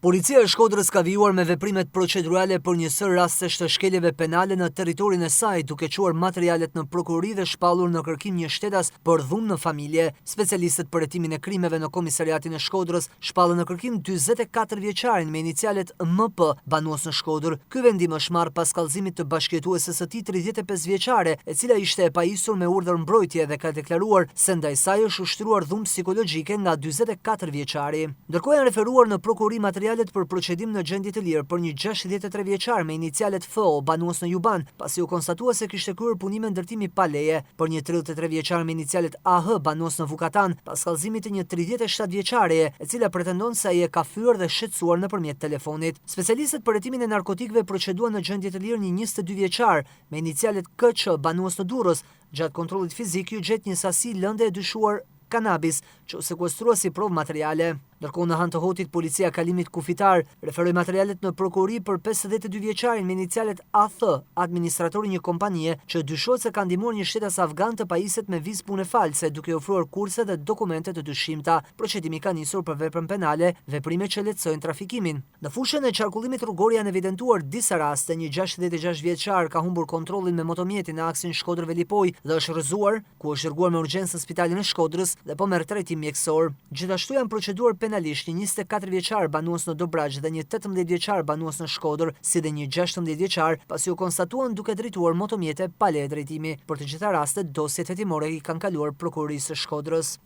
Policia e Shkodrës ka vijuar me veprimet procedurale për një sër rastesh të shkeljeve penale në territorin e saj, duke çuar materialet në prokurori dhe shpallur në kërkim një shtetas për dhunë në familje. Specialistët për hetimin e krimeve në komisariatin e Shkodrës shpallën në kërkim 44 vjeçarin me inicialet MP, banues në Shkodër. Ky vendim është marrë pas kallëzimit të bashkëjetueses së tij 35 vjeçare, e cila ishte e pajisur me urdhër mbrojtje dhe ka deklaruar se ndaj saj është ushtruar dhunë psikologjike nga 44 vjeçari. Ndërkohë janë referuar në prokurori materialet për procedim në gjendje të lirë për një 63 vjeçar me inicialet FO, banues në Juban, pasi u konstatua se kishte kryer punime ndërtimi pa leje, për një 33 vjeçar me inicialet AH, banues në Vukatan, pas kallëzimit të një 37 vjeçareje, e cila pretendon se ai e ka fyer dhe shqetësuar nëpërmjet telefonit. Specialistët për hetimin e narkotikëve proceduan në gjendje të lirë një 22 vjeçar me inicialet KQ, banues në Durrës. Gjatë kontrollit fizik ju gjet një sasi lënde e dyshuar kanabis, që u sekuestrua si provë materiale. Ndërkohë në Han të Hotit, policia Kalimit Kufitar referoi materialet në prokurori për 52 vjeçarin me inicialet AT, administratori një kompanie që dyshohet se ka ndihmuar një shtetas afgan të pajiset me vizë pune false, duke ofruar kurse dhe dokumente të dyshimta. Procedimi ka nisur për veprën penale, veprime që lehtësojnë trafikimin. Në fushën e qarkullimit rrugor janë evidentuar disa raste. Një 66 vjeçar ka humbur kontrollin me motomjetin në aksin Shkodër-Velipoj dhe është rrëzuar, ku është dërguar me urgjencë në spitalin e Shkodrës dhe po merr trajtim mjekësor. Gjithashtu janë proceduar penalisht një 24 vjeçar banues në Dobraqë dhe një 18 vjeçar banues në Shkodër, si dhe një 16 vjeçar, pasi u konstatuan duke drejtuar motomjete pa leje drejtimi. Për të gjitha rastet, dosjet hetimore i kanë kaluar prokurorisë së Shkodrës.